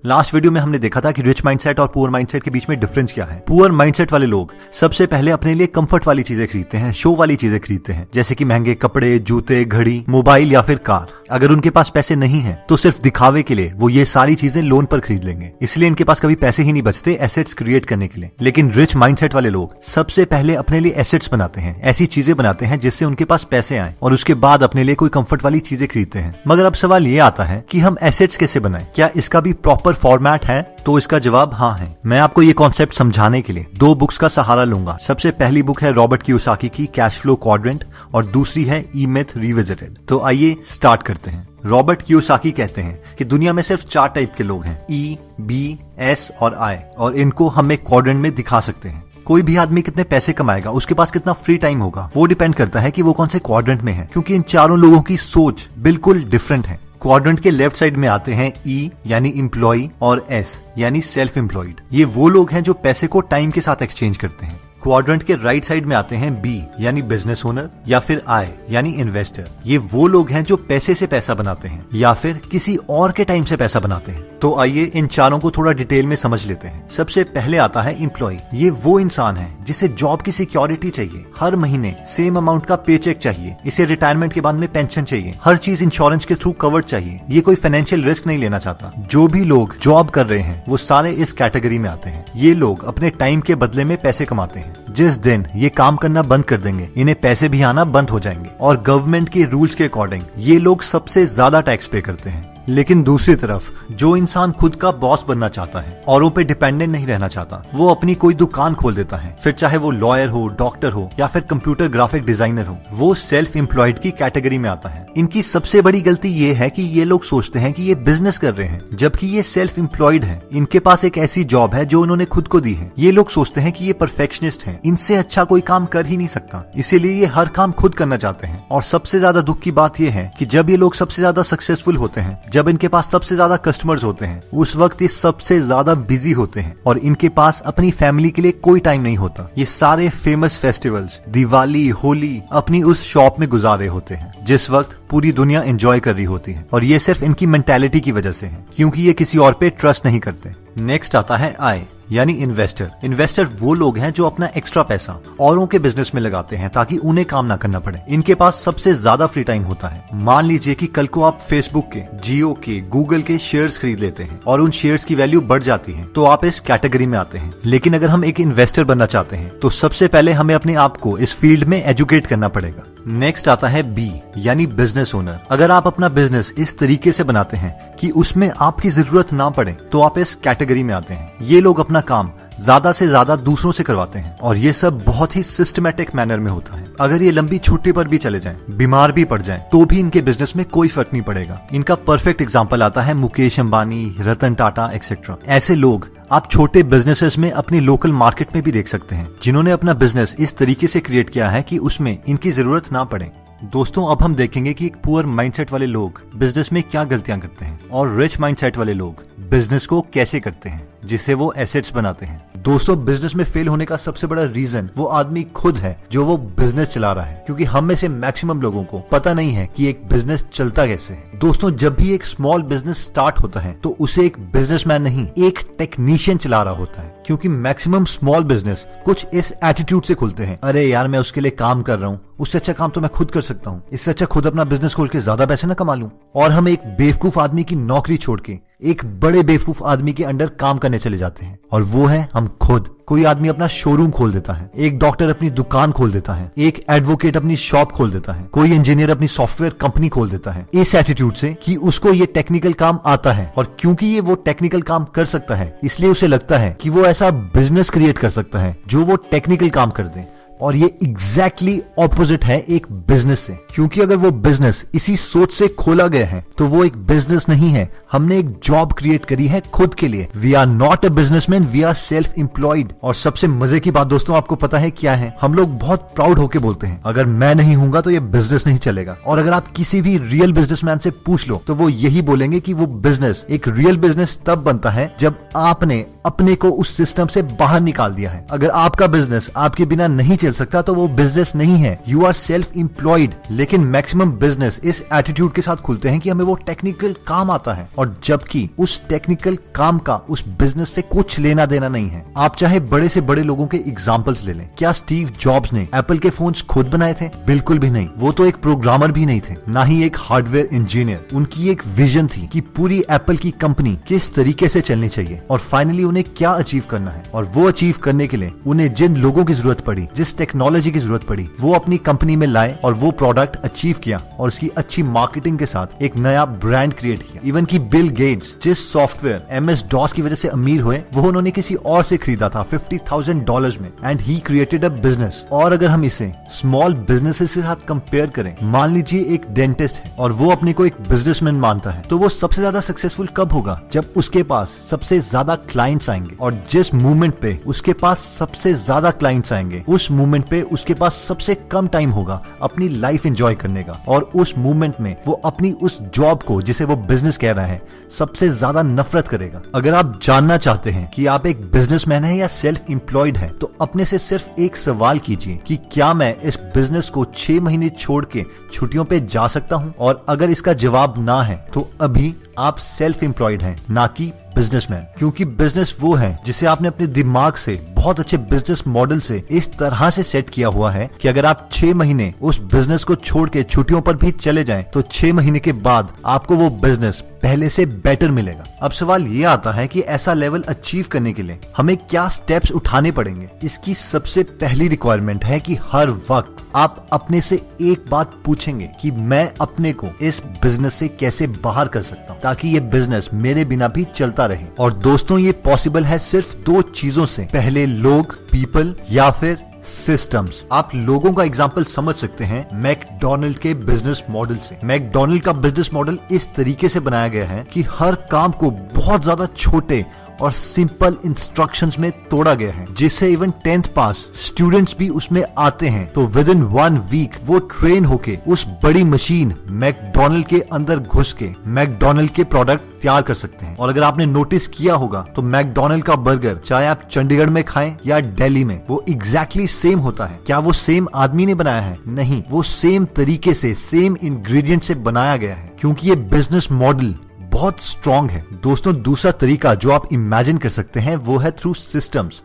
Last video में हमने देखा था कि रिच माइंडसेट और पुअर माइंडसेट के बीच में डिफरेंस क्या है। पुअर माइंडसेट वाले लोग सबसे पहले अपने लिए कंफर्ट वाली चीजें खरीदते हैं, शो वाली चीजें खरीदते हैं, जैसे कि महंगे कपड़े, जूते, घड़ी, मोबाइल या फिर कार। अगर उनके पास पैसे नहीं है तो सिर्फ दिखावे के लिए वो ये सारी चीजें लोन पर खरीद लेंगे, इसलिए इनके पास कभी पैसे ही नहीं बचते एसेट्स क्रिएट करने के लिए। लेकिन रिच माइंडसेट वाले लोग सबसे पहले अपने लिए एसेट्स बनाते हैं, ऐसी चीजें बनाते हैं जिससे उनके पास पैसे आए और उसके बाद अपने लिए कोई कंफर्ट वाली चीजें खरीदते हैं। मगर अब सवाल ये आता है कि हम एसेट्स कैसे बनाएं? क्या इसका भी प्रॉपर फॉर्मेट है? तो इसका जवाब हाँ है। मैं आपको ये कॉन्सेप्ट समझाने के लिए 2 बुक्स का सहारा लूंगा। सबसे पहली बुक है रॉबर्ट कियोसाकी की कैश फ्लो क्वाड्रेंट और दूसरी है ई मिथ रिविजिटेड। तो आइए स्टार्ट करते हैं। रॉबर्ट कियोसाकी कहते हैं कि दुनिया में सिर्फ 4 टाइप के लोग हैं, ई, बी, एस और आई, और इनको हम एक क्वाड्रेंट में दिखा सकते हैं। कोई भी आदमी कितने पैसे कमाएगा, उसके पास कितना फ्री टाइम होगा, वो डिपेंड करता है कि वो कौन से क्वाड्रेंट में है, क्योंकि इन चारों लोगों की सोच बिल्कुल डिफरेंट है। क्वाड्रेंट के लेफ्ट साइड में आते हैं ई यानी एम्प्लॉय और एस यानी सेल्फ एम्प्लॉयड। ये वो लोग हैं जो पैसे को टाइम के साथ एक्सचेंज करते हैं। क्वाड्रेंट के राइट साइड में आते हैं बी यानी बिजनेस ओनर या फिर आई यानी इन्वेस्टर। ये वो लोग हैं जो पैसे से पैसा बनाते हैं या फिर किसी और के टाइम से पैसा बनाते हैं। तो आइए इन चारों को थोड़ा डिटेल में समझ लेते हैं। सबसे पहले आता है एम्प्लॉय। ये वो इंसान है जिसे जॉब की सिक्योरिटी चाहिए, हर महीने सेम अमाउंट का पे चेक चाहिए, इसे रिटायरमेंट के बाद में पेंशन चाहिए, हर चीज इंश्योरेंस के थ्रू कवर्ड चाहिए, ये कोई फाइनेंशियल रिस्क नहीं लेना चाहता। जो भी लोग जॉब कर रहे हैं वो सारे इस कैटेगरी में आते हैं। ये लोग अपने टाइम के बदले में पैसे कमाते हैं। जिस दिन ये काम करना बंद कर देंगे, इन्हें पैसे भी आना बंद हो जाएंगे और गवर्नमेंट के रूल्स के अकॉर्डिंग ये लोग सबसे ज्यादा टैक्स पे करते हैं। लेकिन दूसरी तरफ जो इंसान खुद का बॉस बनना चाहता है, औरों पे डिपेंडेंट नहीं रहना चाहता, वो अपनी कोई दुकान खोल देता है, फिर चाहे वो लॉयर हो, डॉक्टर हो या फिर कंप्यूटर ग्राफिक डिजाइनर हो, वो सेल्फ एम्प्लॉयड की कैटेगरी में आता है। इनकी सबसे बड़ी गलती ये है कि ये लोग सोचते हैं कि ये बिजनेस कर रहे हैं, जबकि ये सेल्फ एम्प्लॉयड है। इनके पास एक ऐसी जॉब है जो उन्होंने खुद को दी है। ये लोग सोचते हैं कि ये परफेक्शनिस्ट है, इनसे अच्छा कोई काम कर ही नहीं सकता, इसीलिए ये हर काम खुद करना चाहते हैं। और सबसे ज्यादा दुख की बात यह है कि जब ये लोग सबसे ज्यादा सक्सेसफुल होते हैं, जब इनके पास सबसे ज्यादा कस्टमर्स होते हैं, उस वक्त ये सबसे ज्यादा बिजी होते हैं और इनके पास अपनी फैमिली के लिए कोई टाइम नहीं होता। ये सारे फेमस फेस्टिवल्स, दिवाली, होली अपनी उस शॉप में गुजार रहे होते हैं जिस वक्त पूरी दुनिया एंजॉय कर रही होती है। और ये सिर्फ इनकी मेंटालिटी की वजह से है, क्योंकि ये किसी और पे ट्रस्ट नहीं करते। नेक्स्ट आता है आई यानी इन्वेस्टर। इन्वेस्टर वो लोग हैं जो अपना एक्स्ट्रा पैसा औरों के बिजनेस में लगाते हैं ताकि उन्हें काम ना करना पड़े। इनके पास सबसे ज्यादा फ्री टाइम होता है। मान लीजिए कि कल को आप फेसबुक के, जियो के, गूगल के शेयर्स खरीद लेते हैं और उन शेयर्स की वैल्यू बढ़ जाती है, तो आप इस कैटेगरी में आते हैं। लेकिन अगर हम एक इन्वेस्टर बनना चाहते हैं तो सबसे पहले हमें अपने आप को इस फील्ड में एजुकेट करना पड़ेगा। नेक्स्ट आता है बी यानी बिजनेस ओनर। अगर आप अपना बिजनेस इस तरीके से बनाते हैं कि उसमें आपकी जरूरत ना पड़े, तो आप इस कैटेगरी में आते हैं। ये लोग अपना काम ज्यादा से ज्यादा दूसरों से करवाते हैं और ये सब बहुत ही सिस्टमैटिक मैनर में होता है। अगर ये लंबी छुट्टी पर भी चले जाएं, बीमार भी पड़ जाएं, तो भी इनके बिजनेस में कोई फर्क नहीं पड़ेगा। इनका परफेक्ट एग्जांपल आता है मुकेश अंबानी, रतन टाटा एक्सेट्रा। ऐसे लोग आप छोटे बिजनेसेस में अपनी लोकल मार्केट में भी देख सकते हैं, जिन्होंने अपना बिजनेस इस तरीके से क्रिएट किया है कि उसमें इनकी जरूरत ना पड़े। दोस्तों, अब हम देखेंगे कि पुअर माइंडसेट वाले लोग बिजनेस में क्या गलतियां करते हैं और रिच माइंडसेट वाले लोग बिजनेस को कैसे करते हैं जिसे वो एसेट्स बनाते हैं। दोस्तों, बिजनेस में फेल होने का सबसे बड़ा रीजन वो आदमी खुद है जो वो बिजनेस चला रहा है, क्योंकि हम में से मैक्सिमम लोगों को पता नहीं है कि एक बिजनेस चलता कैसे है। दोस्तों, जब भी एक स्मॉल बिजनेस स्टार्ट होता है तो उसे एक बिजनेसमैन नहीं, एक टेक्नीशियन चला रहा होता है, क्योंकि मैक्सिमम स्मॉल बिजनेस कुछ इस एटीट्यूड से खुलते हैं, अरे यार मैं उसके लिए काम कर रहा हूँ, उससे अच्छा काम तो मैं खुद कर सकता हूँ, इससे अच्छा खुद अपना बिजनेस खोल के ज्यादा पैसे ना कमा लूं। और हम एक बेवकूफ आदमी की नौकरी छोड़ के एक बड़े बेवकूफ आदमी के अंडर काम करने चले जाते हैं, और वो है हम खुद। कोई आदमी अपना शोरूम खोल देता है, एक डॉक्टर अपनी दुकान खोल देता है, एक एडवोकेट अपनी शॉप खोल देता है, कोई इंजीनियर अपनी सॉफ्टवेयर कंपनी खोल देता है, इस एटीट्यूड से कि उसको ये टेक्निकल काम आता है। और क्योंकि ये वो टेक्निकल काम कर सकता है, इसलिए उसे लगता है कि वो ऐसा बिजनेस क्रिएट कर सकता है जो वो टेक्निकल काम कर दे। और ये एग्जैक्टली ऑपोजिट है एक बिजनेस से, क्योंकि अगर वो बिजनेस इसी सोच से खोला गया है तो वो एक बिजनेस नहीं है, हमने एक जॉब क्रिएट करी है खुद के लिए। We are not a businessman, we are self employed. और सबसे मजे की बात दोस्तों, आपको पता है क्या है? हम लोग बहुत प्राउड होके बोलते हैं, अगर मैं नहीं हूंगा तो ये बिजनेस नहीं चलेगा। और अगर आप किसी भी रियल बिजनेसमैन से पूछ लो तो वो यही बोलेंगे कि वो बिजनेस एक रियल बिजनेस तब बनता है जब आपने अपने को उस सिस्टम से बाहर निकाल दिया है। अगर आपका बिजनेस आपके बिना नहीं चल सकता तो वो बिजनेस नहीं है, यू आर सेल्फ एम्प्लॉयड। लेकिन मैक्सिमम बिजनेस इस एटीट्यूड के साथ खुलते हैं कि हमें वो टेक्निकल काम आता है, और जबकि उस टेक्निकल काम का उस बिजनेस से कुछ लेना देना नहीं है। आप चाहे बड़े से बड़े लोगों के एग्जाम्पल्स ले लें। क्या स्टीव जॉब्स ने एप्पल के फोन्स खुद बनाए थे? बिल्कुल भी नहीं। वो तो एक प्रोग्रामर भी नहीं थे, ना ही एक हार्डवेयर इंजीनियर। उनकी एक विजन थी कि पूरी एप्पल की कंपनी किस तरीके से चलनी चाहिए और फाइनली उन्हें क्या अचीव करना है। और वो अचीव करने के लिए उन्हें जिन लोगों की जरूरत पड़ी, जिस टेक्नोलॉजी की जरूरत पड़ी, वो अपनी कंपनी में लाए और वो प्रोडक्ट अचीव किया और उसकी अच्छी मार्केटिंग के साथ एक नया ब्रांड क्रिएट किया। इवन की बिल गेट्स जिस सॉफ्टवेयर MS-DOS की वजह से अमीर हुए, वो उन्होंने किसी और से खरीदा था $50,000 में, and he created a business. और अगर हम इसे स्मॉल बिजनेसेस के साथ कंपेयर करें, मान लीजिए एक डेंटिस्ट है और वो अपने को एक बिजनेसमैन मानता है, तो वो सबसे ज्यादा सक्सेसफुल कब होगा? जब उसके पास सबसे ज्यादा क्लाइंट्स आएंगे। और जिस मूवमेंट पे उसके पास सबसे ज्यादा क्लाइंट्स आएंगे, उस मूवमेंट पे उसके पास सबसे कम टाइम होगा अपनी लाइफ एंजॉय करने का, और उस मूवमेंट में वो अपनी उस जॉब को, जिसे वो बिजनेस कह रहा है, सबसे ज्यादा नफरत करेगा। अगर आप जानना चाहते हैं कि आप एक बिजनेसमैन है या सेल्फ एम्प्लॉयड है, तो अपने से सिर्फ एक सवाल कीजिए कि क्या मैं इस बिजनेस को 6 महीने छोड़ के छुट्टियों पे जा सकता हूँ? और अगर इसका जवाब ना है, तो अभी आप सेल्फ एम्प्लॉयड हैं, ना कि बिजनेसमैन। क्योंकि बिजनेस वो है जिसे आपने अपने दिमाग से, बहुत अच्छे बिजनेस मॉडल से इस तरह से सेट किया हुआ है कि अगर आप 6 महीने उस बिजनेस को छोड़ के छुट्टियों पर भी चले जाएं, तो 6 महीने के बाद आपको वो बिजनेस पहले से बेटर मिलेगा। अब सवाल ये आता है कि ऐसा लेवल अचीव करने के लिए हमें क्या स्टेप्स उठाने पड़ेंगे। इसकी सबसे पहली रिक्वायरमेंट है कि हर वक्त आप अपने से एक बात पूछेंगे कि मैं अपने को इस बिजनेस से कैसे बाहर कर सकता हूँ, ताकि ये बिजनेस मेरे बिना भी चलता रहे। और दोस्तों, ये पॉसिबल है सिर्फ 2 चीजों से। पहले लोग, पीपल, या फिर सिस्टम्स। आप लोगों का एग्जाम्पल समझ सकते हैं मैकडोनल्ड के बिजनेस मॉडल से। मैकडोनल्ड का बिजनेस मॉडल इस तरीके से बनाया गया है कि हर काम को बहुत ज्यादा छोटे और सिंपल इंस्ट्रक्शंस में तोड़ा गया है, जिससे इवन 10th पास स्टूडेंट्स भी उसमें आते हैं तो विद इन 1 वीक वो ट्रेन होके उस बड़ी मशीन मैकडोनल्ड के अंदर घुस के मैकडोनल्ड के प्रोडक्ट तैयार कर सकते हैं। और अगर आपने नोटिस किया होगा तो मैकडोनल्ड का बर्गर, चाहे आप चंडीगढ़ में खाएं या दिल्ली में, वो एग्जैक्टली सेम होता है। क्या वो सेम आदमी ने बनाया है? नहीं, वो सेम तरीके से, सेम इंग्रेडिएंट से बनाया गया है, क्योंकि ये बिजनेस मॉडल बहुत स्ट्रॉन्ग है। दोस्तों, दूसरा तरीका जो आप इमेजिन कर सकते हैं वो है थ्रू सिस्टम्स,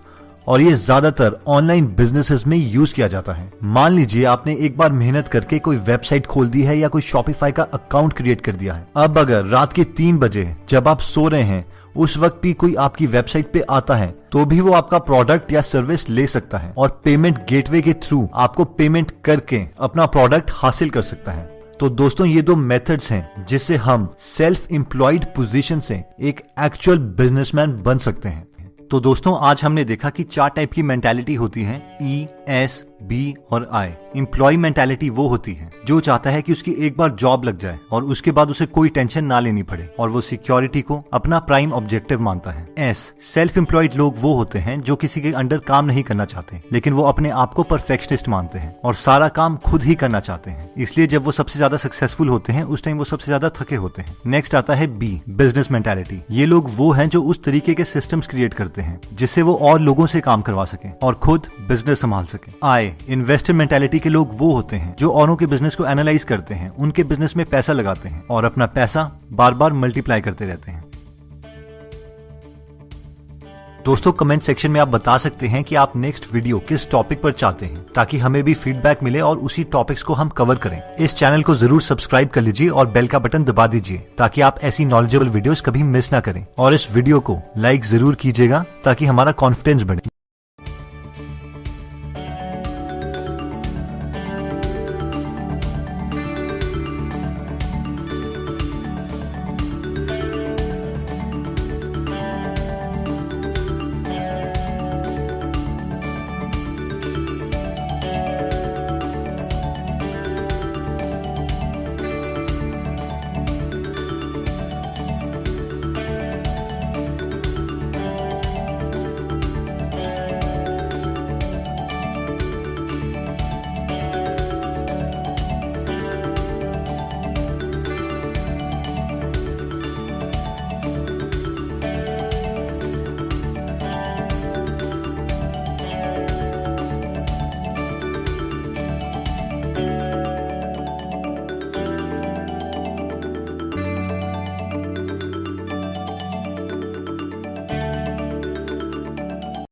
और ये ज्यादातर ऑनलाइन बिजनेसेस में यूज किया जाता है। मान लीजिए आपने एक बार मेहनत करके कोई वेबसाइट खोल दी है या कोई शॉपिफाई का अकाउंट क्रिएट कर दिया है। अब अगर रात के 3 बजे जब आप सो रहे हैं, उस वक्त भी कोई आपकी वेबसाइट पे आता है, तो भी वो आपका प्रोडक्ट या सर्विस ले सकता है और पेमेंट गेटवे के थ्रू आपको पेमेंट करके अपना प्रोडक्ट हासिल कर सकता है। तो दोस्तों, ये 2 मेथड्स हैं जिससे हम सेल्फ एम्प्लॉयड पोजीशन से एक एक्चुअल बिजनेसमैन बन सकते हैं। तो दोस्तों, आज हमने देखा कि 4 टाइप की मेंटालिटी होती है, E, S, B और I। एम्प्लॉय मेंटालिटी वो होती है जो चाहता है कि उसकी एक बार जॉब लग जाए और उसके बाद उसे कोई टेंशन ना लेनी पड़े, और वो सिक्योरिटी को अपना प्राइम ऑब्जेक्टिव मानता है। S, सेल्फ एम्प्लॉयड लोग वो होते हैं जो किसी के अंडर काम नहीं करना चाहते, लेकिन वो अपने आप को परफेक्शनिस्ट मानते हैं और सारा काम खुद ही करना चाहते हैं। इसलिए जब वो सबसे ज्यादा सक्सेसफुल होते हैं, उस टाइम वो सबसे ज्यादा थके होते हैं। नेक्स्ट आता है B, बिजनेस मेंटालिटी। ये लोग वो हैं जो उस तरीके के सिस्टम्स क्रिएट करते हैं जिससे वो और लोगों से काम करवा सके और खुद बिजनेस संभाल सके। I, इन्वेस्टर मेंटालिटी के लोग वो होते हैं जो औरों के बिजनेस को एनालाइज करते हैं, उनके बिजनेस में पैसा लगाते हैं और अपना पैसा बार बार मल्टीप्लाई करते रहते हैं। दोस्तों, कमेंट सेक्शन में आप बता सकते हैं कि आप नेक्स्ट वीडियो किस टॉपिक पर चाहते हैं, ताकि हमें भी फीडबैक मिले और उसी टॉपिक्स को हम कवर करें। इस चैनल को जरूर सब्सक्राइब कर लीजिए और बेल का बटन दबा दीजिए ताकि आप ऐसी नॉलेजेबल वीडियोस कभी मिस ना करें। और इस वीडियो को लाइक जरूर कीजिएगा ताकि हमारा कॉन्फिडेंस बढ़े।